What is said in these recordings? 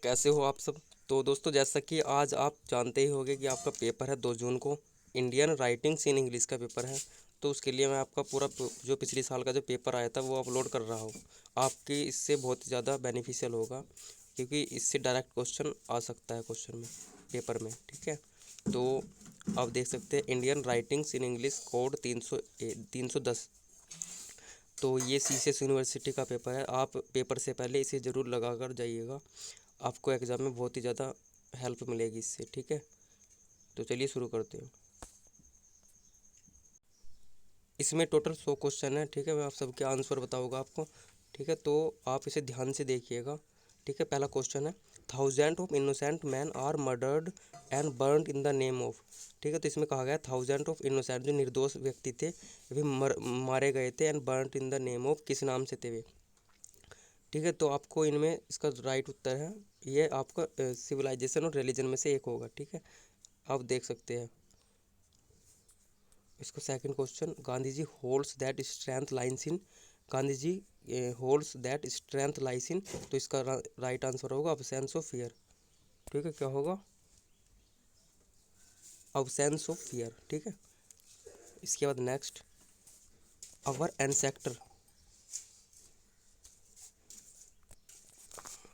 कैसे हो आप सब। तो दोस्तों, जैसा कि आज आप जानते ही होंगे कि आपका पेपर है 2 जून को। इंडियन राइटिंग्स इन इंग्लिश का पेपर है। तो उसके लिए मैं आपका पूरा जो पिछले साल का जो पेपर आया था वो अपलोड कर रहा हूँ। आपकी इससे बहुत ज़्यादा बेनिफिशियल होगा, क्योंकि इससे डायरेक्ट क्वेश्चन आ सकता है क्वेश्चन में, पेपर में। ठीक है, तो आप देख सकते हैं Indian writings in English code 310। तो ये सीसीएस यूनिवर्सिटी का पेपर है। आप पेपर से पहले इसे ज़रूर लगा कर जाइएगा, आपको एग्ज़ाम में बहुत ही ज़्यादा हेल्प मिलेगी इससे। ठीक है, तो चलिए शुरू करते हैं। इसमें टोटल 100 क्वेश्चन है। ठीक है, मैं आप सबके आंसर बताऊंगा आपको। ठीक है, तो आप इसे ध्यान से देखिएगा। ठीक है, पहला क्वेश्चन है, thousand of innocent man are murdered and burned in the name of. ठीक है, तो इसमें कहा गया थाउजेंड ऑफ इनोसेंट, जो निर्दोष व्यक्ति थे वे मारे गए थे, and burned in the name of, किस नाम से थे वे। ठीक है, तो आपको इनमें इसका राइट उत्तर है, ये आपका सिविलाइजेशन और रिलीजन में से एक होगा। ठीक है, आप देख सकते हैं इसको। Second question, Gandhi ji holds that strength lines in. Gandhi ji holds that strength lies in, तो इसका राइट आंसर होगा अब्सेंस ऑफ फियर। ठीक है, क्या होगा, अब्सेंस ऑफ फियर। ठीक है, इसके बाद नेक्स्ट, अवर एंसेक्टर,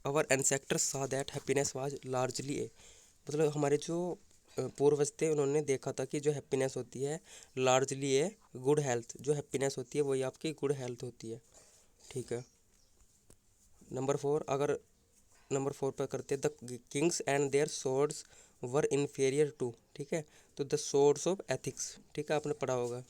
अवर एंसेक्टर सा दैट हैप्पीनेस वाज लार्जली ए। मतलब हमारे जो पूर्वज थे उन्होंने देखा था कि जो हैप्पीनेस होती है लार्जली ए गुड हेल्थ, जो हैप्पीनेस होती है वही आपकी गुड हेल्थ होती है। ठीक है, नंबर 4, अगर नंबर 4 पर करते हैं, the kings and their swords were inferior to. ठीक है, तो द सोर्ड्स ऑफ एथिक्स। ठीक है, आपने पढ़ा होगा।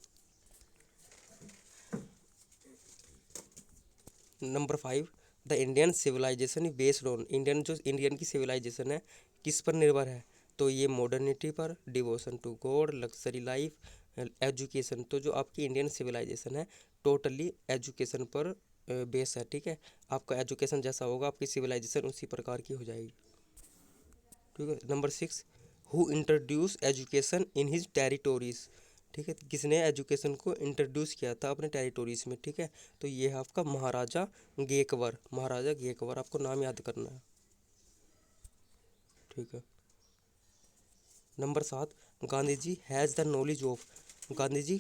Number 5, the Indian civilisation based on. Indian की सिविलाइजेशन है किस पर निर्भर है, तो ये मॉडर्निटी पर, devotion to God, luxury life, education. तो जो आपकी इंडियन सिविलाइजेशन है टोटली एजुकेशन पर बेस है। ठीक है, आपका एजुकेशन जैसा होगा आपकी सिविलाइजेशन उसी प्रकार की हो जाएगी। ठीक है, number 6, who introduce education in his territories. ठीक है, किसने एजुकेशन को इंट्रोड्यूस किया था अपने टेरिटोरीज में। ठीक है, तो ये है आपका महाराजा गेकवर। महाराजा गेकवर, आपको नाम याद करना है। ठीक है, number 7, Gandhi ji has the knowledge of. Gandhi ji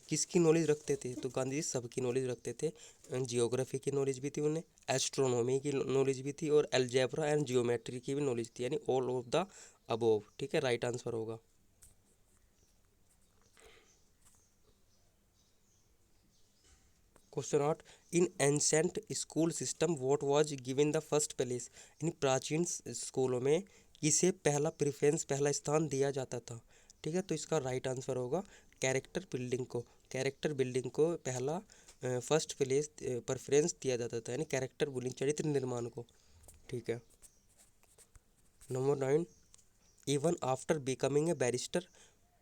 किसकी नॉलेज रखते थे, तो गांधी जी सबकी नॉलेज रखते थे। जियोग्राफी की नॉलेज भी थी उन्हें, एस्ट्रोनॉमी की नॉलेज भी थी, और अलजेब्रा एंड जियोमेट्री की भी नॉलेज थी, यानी ऑल ऑफ द अबोव। ठीक है, राइट आंसर होगा। Question 8, in ancient school system what was given the first place. यानी प्राचीन स्कूलों में किसे पहला प्रेफरेंस, पहला स्थान दिया जाता था। ठीक है, तो इसका राइट आंसर होगा कैरेक्टर बिल्डिंग को। कैरेक्टर बिल्डिंग को पहला फर्स्ट प्लेस प्रेफरेंस दिया जाता था, यानी कैरेक्टर बिल्डिंग, चरित्र निर्माण को। ठीक है, number 9, even after becoming a barrister.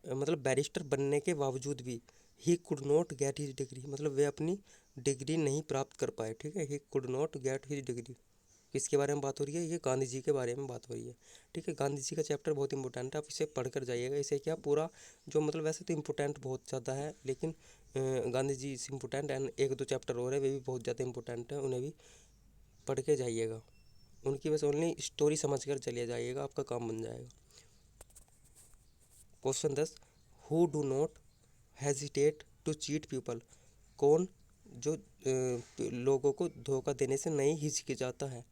मतलब बैरिस्टर बनने के बावजूद भी he could not get his degree, मतलब वे अपनी डिग्री नहीं प्राप्त कर पाए। ठीक है, he could not get his degree, किसके बारे में बात हो रही है, ये गांधी जी के बारे में बात हो रही है। ठीक है, गांधी जी का चैप्टर बहुत इंपॉर्टेंट है, आप इसे पढ़ कर जाइएगा। इसे क्या पूरा जो, मतलब वैसे तो इम्पोर्टेंट बहुत ज़्यादा है, लेकिन गांधी जी इस इम्पोर्टेंट, एंड एक दो चैप्टर और है वे भी बहुत ज़्यादा इंपॉर्टेंट है, उन्हें भी पढ़ के जाइएगा। उनकी बस ओनली स्टोरी समझ कर चले जाइएगा, आपका काम बन जाएगा। Question 10, who do not hesitate to cheat people. कौन जो लोगों को धोखा देने से नहीं हिचकिचाता है,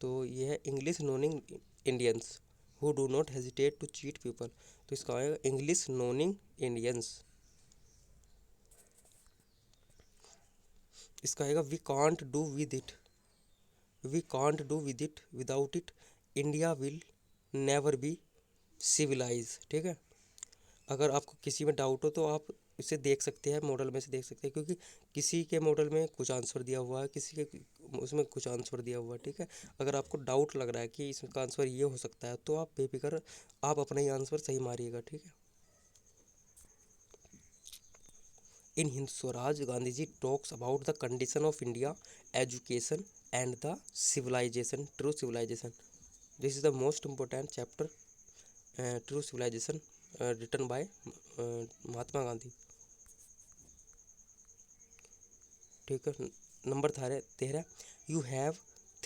तो ये है English knowing Indians. Who do not hesitate to cheat people, तो इसका आएगा इंग्लिश नोनिंग इंडियंस। इसका आएगा we can't do with it, we can't do with it, without it India will never be civilise. ठीक है, अगर आपको किसी में डाउट हो तो आप इसे देख सकते हैं, मॉडल में से देख सकते हैं, क्योंकि किसी के मॉडल में कुछ आंसर दिया हुआ है, किसी के उसमें कुछ आंसर दिया हुआ है। ठीक है, अगर आपको डाउट लग रहा है कि इसका आंसर ये हो सकता है, तो आप बेफिक्र आप अपना ही आंसर सही मारिएगा। ठीक है, in Hind Swaraj Gandhi ji talks about the condition of India, education and the civilisation, true civilisation. This is the most important chapter, true civilisation, written by Mahatma Gandhi. ठीक है, number 13, you have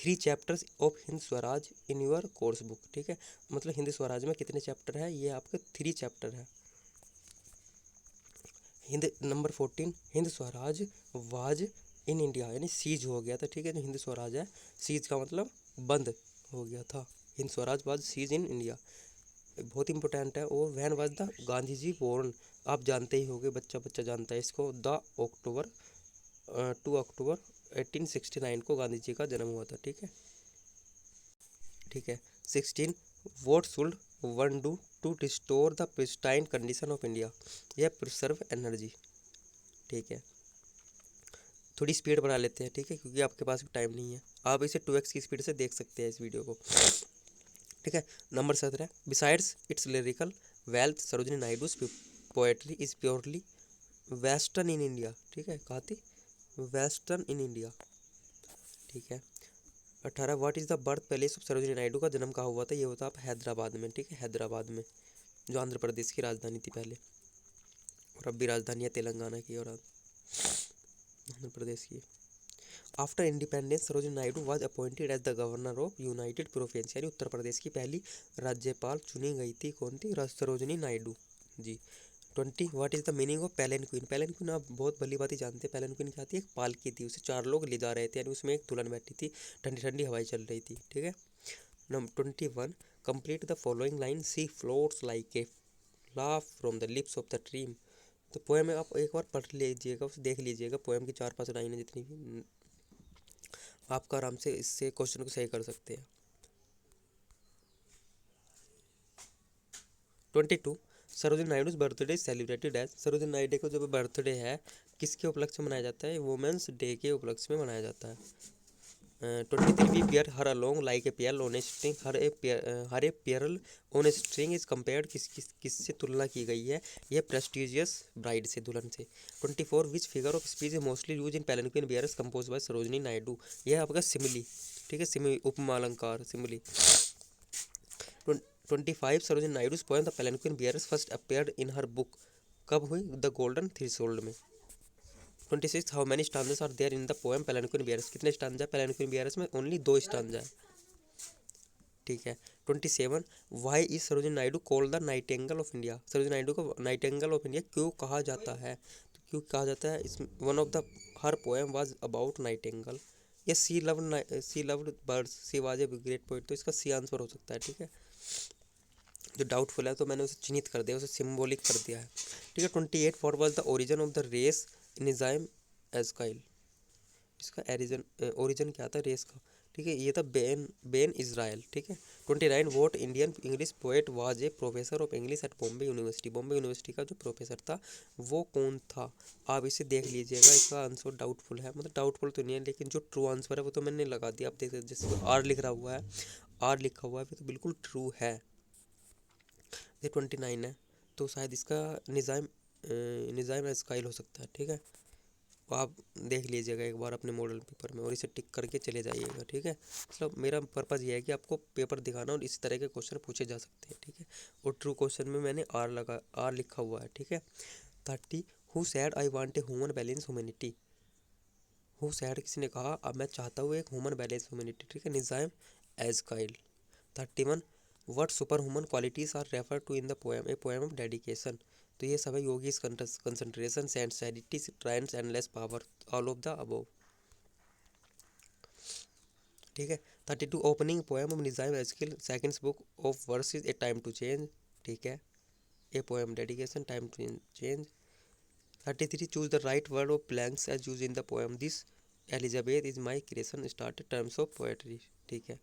3 chapters of Hind Swaraj in your course book. ठीक है, मतलब हिंद स्वराज में कितने chapter है, ये आपके 3 चैप्टर है। Hind number 14, Hind Swaraj was in India, यानी सीज हो गया था। ठीक है, जो हिंद स्वराज है, सीज का मतलब बंद हो गया था। Hind Swaraj was seized in India, बहुत इंपॉर्टेंट है। और when was the Gandhi ji born, आप जानते ही होंगे, बच्चा बच्चा जानता है इसको। द अक्टूबर 2 अक्टूबर 1869 को गांधी जी का जन्म हुआ था। ठीक है, ठीक है। 16, what should one do to restore the pristine condition of India, यह प्रिजर्व एनर्जी। ठीक है, थोड़ी स्पीड बढ़ा लेते हैं, ठीक है, क्योंकि आपके पास भी टाइम नहीं है। आप इसे 2x की स्पीड से देख सकते हैं इस वीडियो को। ठीक है, number 17, besides its lyrical wealth Sarojini Naidu's poetry is purely western in India. ठीक है, कहा थी वेस्टर्न इन इंडिया। ठीक है, 18, what is the birth palace of Sarojini Naidu, का जन्म कहाँ हुआ था, ये होता आप हैदराबाद में। ठीक है, हैदराबाद में, जो आंध्र प्रदेश की राजधानी थी पहले, और अब भी राजधानी है तेलंगाना की और आंध्र प्रदेश की। After independence Sarojini Naidu was appointed as the governor of united province, यानी उत्तर प्रदेश की पहली राज्यपाल चुनी गई थी। कौन थी, Sarojini Naidu ji. 20, what is the meaning of palanquin, palanquin आप बहुत भली बात ही जानते हैं। पैलेन क्वीन क्या थी, एक पालकी थी, उसे 4 लोग ले जा रहे थे, यानी उसमें एक दुल्हन बैठी थी, ठंडी ठंडी हवाएं चल रही थी। ठीक है, number 21, complete the following line, sea floats like a laugh from the lips of the dream. तो पोएम में आप एक बार पढ़ लीजिएगा, उसे देख लीजिएगा, पोएम की 4-5 लाइनें जितनी भी, आपका आराम से इससे क्वेश्चन को सही कर सकते हैं। 22, Sarojini Naidu's birthday celebrated as, Sarojini Naidu को जब बर्थडे है किसके उपलक्ष्य में मनाया जाता है, वुमेंस डे के उपलक्ष्य में मनाया जाता है। 23, we bear her along like a pearl on a string, her a pearl on a string is compared, किससे तुलना की गई है, यह प्रेस्टिजियस ब्राइड से, दुल्हन से। 24, which figure of speech is mostly use in palanquin bearers compose by Sarojini Naidu, यह आपका सिमिली। ठीक है, सिमिली उपमा अलंकार, simile. 25, Sarojini Naidu's poem the palanquin bearers first appeared in her book, कब हुई, द गोल्डन थ्रेशोल्ड में। 26, how many stanzas are there in the poem palanquin bearers, कितने स्टांजा पैलेंक्विन बियर्स में, ओनली 2 स्टांजा है। ठीक है, 27, why is Sarojini Naidu call the Nightingale of India, Sarojini Naidu को Nightingale of India क्यों कहा जाता है, तो क्यों कहा जाता है, is one of the her poem was about nightingale, ये she loved birds, she was a great poet, तो इसका सी आंसर हो सकता है। ठीक है, जो डाउटफुल है तो मैंने उसे चिन्हित कर दिया, उसे सिम्बोलिक कर दिया है। ठीक है, 28, what was the origin of the race Nissim Ezekiel, इसका ओरिजिन क्या था रेस का। ठीक है, ये था बेन इज़राइल। ठीक है, 29, vote Indian English poet was a professor of English at Bombay university, Bombay university का जो प्रोफेसर था वो कौन था, आप इसे देख लीजिएगा, इसका आंसर डाउटफुल है, मतलब डाउटफुल तो नहीं है, लेकिन जो ट्रू आंसर है वो तो मैंने लगा दिया, आप देख सकते जैसे आर लिख रहा हुआ है, आर लिखा हुआ है, वो तो बिल्कुल ट्रू है। ये 29 है, तो शायद इसका निज़ाम एज़काइल हो सकता है। ठीक है, तो आप देख लीजिएगा एक बार अपने मॉडल पेपर में और इसे टिक करके चले जाइएगा। ठीक है, मतलब मेरा पर्पज़ ये है कि आपको पेपर दिखाना और इस तरह के क्वेश्चन पूछे जा सकते हैं। ठीक है, और ट्रू क्वेश्चन में मैंने आर लिखा हुआ है। ठीक है, 30, who said I want a human balance humanity, who said किसी ने कहा अब मैं चाहता हूँ एक ह्यूमन बैलेंस ह्यूमैनिटी। ठीक है, Nissim Ezekiel. 31, what super human qualities are refer to in the poem, a poem of dedication, तो ये सब है yogi's concentration sensitivity strength endless power, all of the above. ठीक है, 32, opening poem of Nissim Ezekiel second book of verses a time to change. ठीक है, a poem dedication time to change. 33, choose the right word of blanks as use in the poem, this Elizabeth is my creation started terms of poetry. ठीक है,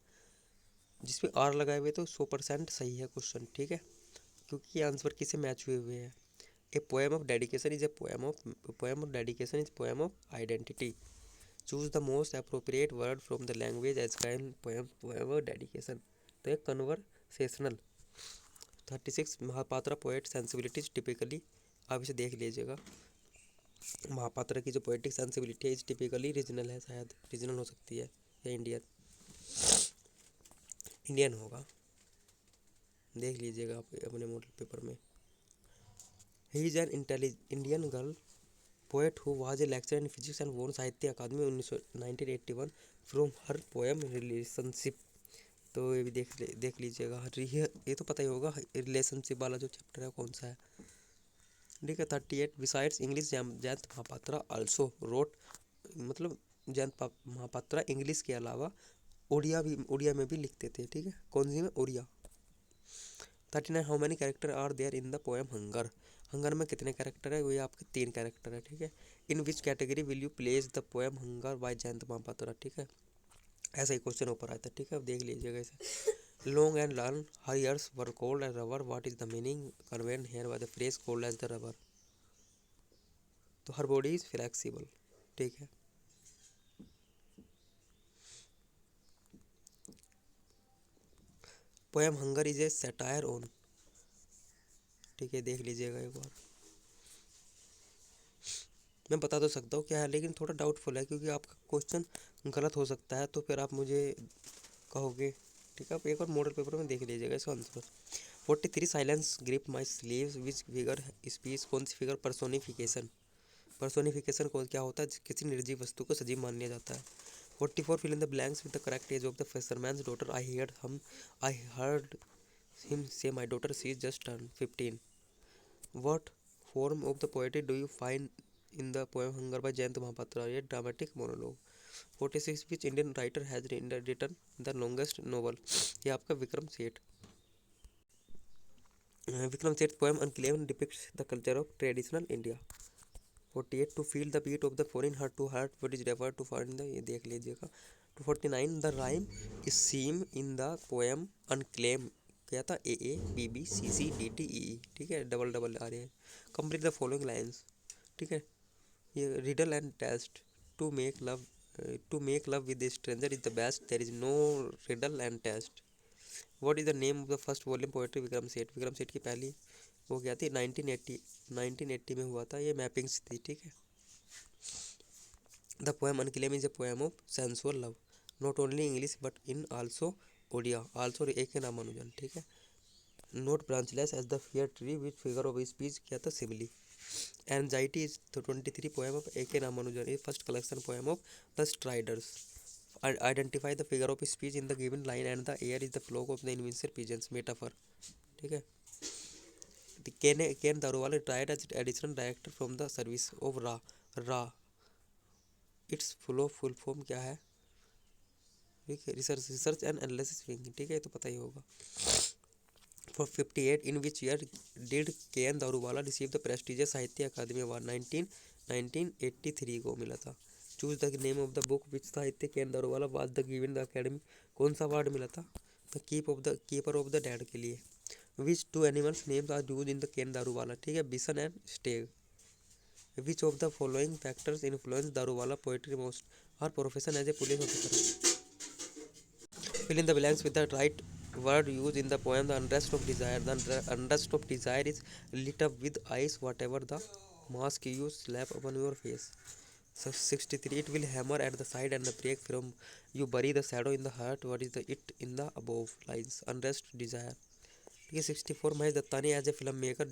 जिसमें are लगाए हुए तो 100% सही है क्वेश्चन। ठीक है, क्योंकि ये आंसर किसे मैच हुए हुए हैं। A poem of dedication is a poem of dedication is poem of identity, choose the most appropriate word from the language as kind poem of dedication, तो एक conversational. 36, Mahapatra poet sensibilities typically, आप इसे देख लीजिएगा, महापात्रा की जो पोएटिक सेंसिबिलिटी है इस टिपिकली रीजनल है, शायद रीजनल हो सकती है या इंडियन होगा, देख लीजिएगा आप अपने मॉडल पेपर में। He is an Indian girl poet who was a lecturer in physics and वोन साहित्य अकादमी 1981 फ्रॉम हर पोएम रिलेशनशिप। तो ये भी देख लीजिएगा। ये तो पता ही होगा, रिलेशनशिप वाला जो चैप्टर है कौन सा है। ठीक है। 38 besides English Jayanta Mahapatra also wrote, मतलब जयंत महापात्रा इंग्लिश के अलावा उड़िया में भी लिखते थे। ठीक है। कौन सी में? Oriya. 39 how many character are there in the poem hunger. Hunger में कितने कैरेक्टर है? वो ये आपके 3 कैरेक्टर है। ठीक है। In which category will you place the poem hunger by Jayanta Mahapatra. ठीक है। ऐसा ही क्वेश्चन ऊपर आया था। ठीक है। अब देख लीजिएगा इसे। Long and learn her years were cold and rubber, what is the meaning conveyed here by the phrase cold as the rubber. तो हर बॉडी इज फ्लेक्सिबल। ठीक है। Poem hunger is a satire on. ठीक है। देख लीजिएगा एक बार। मैं बता तो सकता हूँ क्या है, लेकिन थोड़ा डाउटफुल है क्योंकि आपका क्वेश्चन गलत हो सकता है, तो फिर आप मुझे कहोगे। ठीक है। आप एक बार मॉडल पेपर में देख लीजिएगा इसका answer. 43 silence grip my sleeves which figure speech. कौन सी फिगर? पर्सोनिफिकेशन। पर्सोनिफिकेशन को क्या होता है? किसी निर्जीव वस्तु को सजीव मान लिया जाता है। 44 fill in the blanks with the correct age of the fisherman's daughter. I heard him say my daughter she is just turn 15। What form of the poetry do you find in the poem Hunger by Jayant Mahapatra? A dramatic monologue. 46 which Indian writer has written the longest novel? ये आपका विक्रम सेठ। विक्रम सेठ poem Unclaimed depicts the culture of traditional India. 48 to feel the beat of the foreign heart to heart what is referred to find the, ये देख लीजिएगा। 49 the rhyme is seen in the poem Unclaimed। क्या था? AABBCCDTEE। ठीक है। Double double आ रहे हैं। Complete the following lines. ठीक है। ये riddle and test. To make love with a stranger is the best, there is no riddle and test. What is the name of the first volume poetry Vikram Seth. Vikram सेठ की पहली वो क्या थी? 1980 में हुआ था। ये मैपिंग्स थी। ठीक है। The poem unclaimed is a poem of sensual love, not only English but in also Odia. Also A K Ramanujan. ठीक है। Not branchless as the fair tree which figure of speech क्या था? Simile. Anxiety is the 23 poem of A K Ramanujan. Is first collection poem of the striders. Identify the figure of speech in the given line and the air is the flock of the invincible pigeons. Metaphor. ठीक है। K N Daruwalla retired as additional director from the service of रा। It's full form क्या है? ठीक है। Research and analysis wing. ठीक है। ये तो पता ही होगा। For 58 in which year did KN Daruwalla receive the prestigious Sahitya Akademi award? 1983 को मिला था। Choose the name of the book which Sahitya K N Daruwalla was the given the Akademi. कौन सा अवार्ड मिला था? The keeper of the dead के लिए। Which two animals names are use in the K N Daruwalla. ठीक है। Bison and stag. Which of the following factors influence Daruwalla poetry most? Her profession as A police officer. Fill in the blanks with the right word used in the poem The Unrest of Desire. The unrest of desire is lit up with ice, whatever the mask you slap upon your face. So 63 it will hammer at the side and the break from you bury the shadow in the heart. What is the it in the above lines? Unrest, desire. 64 Mahesh Dattani as a filmmaker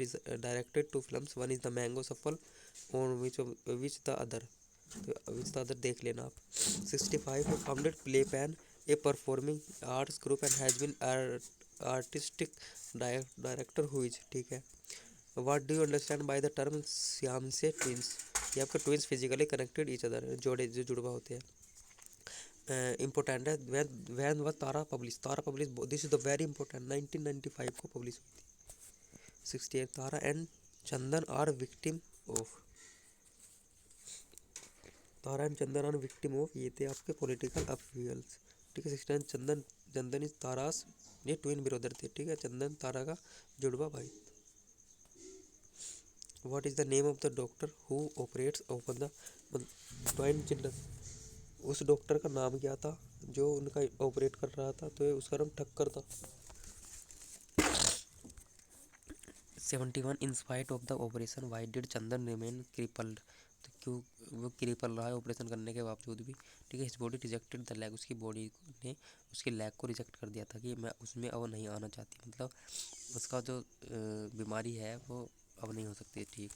directed two films. One is the Mango Shuffle, on which the other देख लेना आप। 65 founded play pan a performing arts group and has been artistic director हुईज। ठीक है। What do you understand by the term Siamese twins? ये आपके twins physically connected each other, जोड़े जो जुड़वा होते हैं। इम्पोर्टेंट है। When was Tara publish this is the very important. 1995 को पब्लिश हुई थी। 68 Tara and Chandan are victim of. Tara and Chandan are victim of, ये थे आपके पॉलिटिकल अपीयल्स। ठीक है। 69 चंदन इज तारास, ये ट्विन ब्रदर थे। ठीक है। चंदन तारा का जुड़वा भाई। What is the name of the doctor who operates open the twine children? उस डॉक्टर का नाम क्या था जो उनका ऑपरेट कर रहा था? तो उसका नाम ठक्कर था। 71 in spite of the operation why did Chandan remain crippled? तो क्यों वो क्रिपल रहा है ऑपरेशन करने के बावजूद भी? ठीक है। His body rejected the leg, उसकी बॉडी ने उसके लेग को रिजेक्ट कर दिया था कि मैं उसमें अब नहीं आना चाहती, मतलब उसका जो बीमारी है वो अब नहीं हो सकती। ठीक।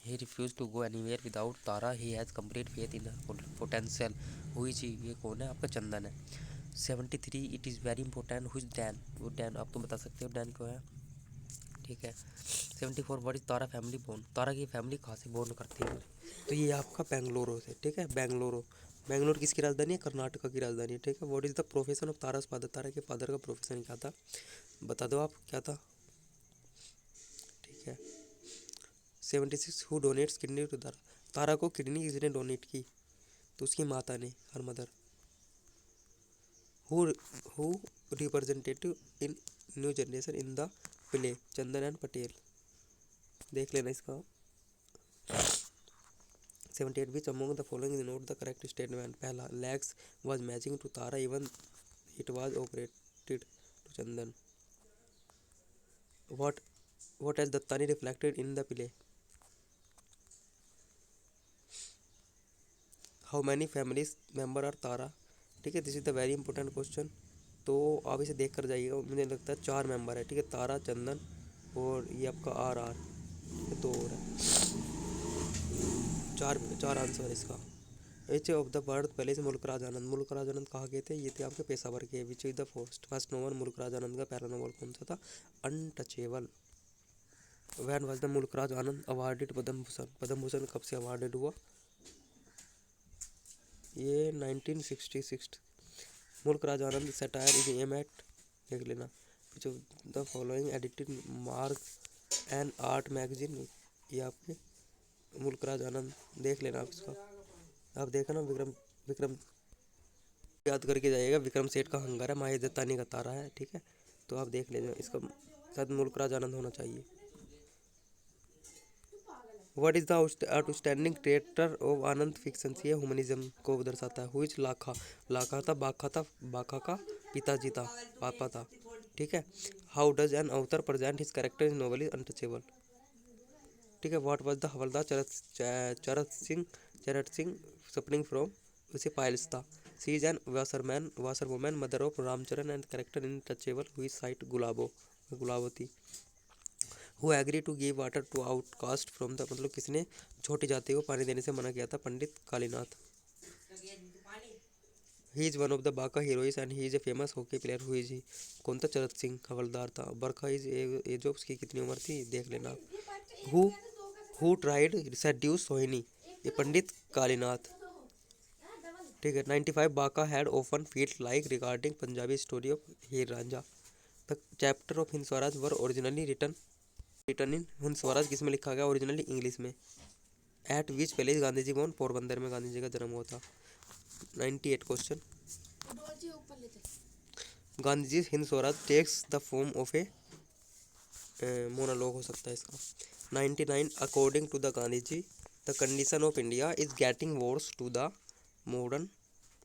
ही refuse to go anywhere without Tara, he has complete faith in potential. हुई जी, ये कौन है? आपका चंदन है। 73 इट इज़ वेरी इंपॉर्टेंट, हुई डैन, वो डैन आप तो बता सकते हो डैन क्यों है, ठीक है। 74 what is Tara family born, Tara की फैमिली कहाँ से बोर्न करती है? तो ये आपका बेंगलुरु से, ठीक है, बेंगलुरु। बेंगलुरु किसकी राजधानी है? कर्नाटक की राजधानी है, ठीक है। What is the profession of Tara's father, Tara के फादर का प्रोफेशन क्या था? बता दो आप, क्या था? ठीक है। 76 who donates kidney to Tara, Tara को किडनी किसने डोनेट की? तो उसकी माता ने, her mother. Who who representative in new generation in the play, Chandan and Patel. देख लेना इसका। 78 which among the following is not the correct statement? पहला, legs was matching to Tara even it was operated to Chandan. What what has Dattani reflected in the play? How many families member are तारा, ठीक है। This is the very important question. तो आप इसे देख कर जाइएगा, मुझे लगता है 4 मेंबर है, ठीक है। तारा, चंदन और ये आपका आर आर, दो और है। चार चार आंसर है इसका। विच ऑफ द बर्थ पैलेस मुल्क राज आनंद, मुल्क राज आनंद कहाँ गए थे? ये थे आपके पेशावर के। Which is the first novel, मुल्क राज आनंद का पहला नोवेल कौन सा था? अनटचेबल। व्हेन वाज द मुल्क राज आनंद अवार्डेड पद्म भूषण, पद्म भूषण कब से अवार्डेड हुआ? ये 1966। मुल्क Raj Anand satire is M eight, देख लेना। विच of the following edited mark and art magazine, ये आपके मुल्क राज आनंद, देख लेना आप इसका। आप देखना विक्रम, विक्रम याद करके जाइएगा। विक्रम सेठ का हंगर है, माही दत्तानी का तारा है, ठीक है। तो आप देख लेना इसका, शायद मुल्क राज आनंद होना चाहिए। What is the outstanding traitor of Anand fiction, ये ह्यूमनिज्म को दर्शाता है। हुई लाखा, लाखा था बाखा था, बाखा का पिताजी था, पापा था, ठीक है। How does an author present his character in novel is untouchable, ठीक है। What was the havildar Charat Singh suffering from, उसे पायल्स था। She is an washerman, washer woman, mother of Ramcharan and character in touchable हुई साइट Gulabo, Gulabati. Who agree to give water to outcast from the, मतलब किसने छोटी जाति को पानी देने से मना किया था? Pandit Kalinath. He is one of the Bakha heroes and he is a famous hockey player. Who is he, कौन था? चरत सिंह हवलदार था। बरखा इज एज ऑफ, उसकी कितनी उम्र थी? देख लेना। हु हु ट्राइड सेड्यूस सोहिनी, ये पंडित कालीनाथ, ठीक है। 95 Bakha had open field like regarding Punjabi story of Heer Ranjha. The chapter of Hind Swaraj were originally written in, Hind Swaraj किस में लिखा गया? ओरिजिनली इंग्लिश में। At which palace Gandhi ji born, Porbandar में गांधी जी का जन्म हुआ था। 98 question. Gandhi ji Hind Swaraj takes the form of a monologue हो सकता है इसका। 99 according to the Gandhi ji the condition of India is getting worse to the modern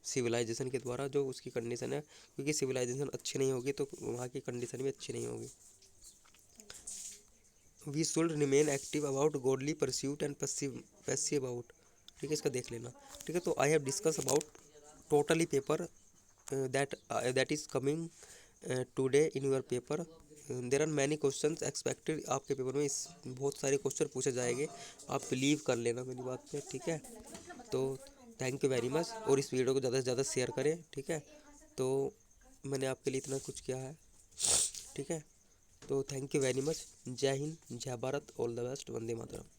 civilization के द्वारा, जो उसकी कंडीशन है, क्योंकि सिविलाइजेशन अच्छी नहीं होगी तो वहाँ की कंडीशन भी अच्छी नहीं होगी। We should remain active about godly pursuit and passive about, ठीक है, इसका देख लेना, ठीक है। तो I have discuss about totally paper that is coming today in your paper. There are many question expected, आपके पेपर में इस बहुत सारे क्वेश्चन पूछे जाएंगे, आप बिलीव कर लेना मेरी बात पे, ठीक है। तो थैंक यू वेरी मच, और इस वीडियो को ज़्यादा से ज़्यादा शेयर करें, ठीक है। तो मैंने आपके लिए इतना कुछ किया है, ठीक है। तो थैंक यू वेरी मच। जय हिंद, जय Bharat, all the best, Vande Mataram.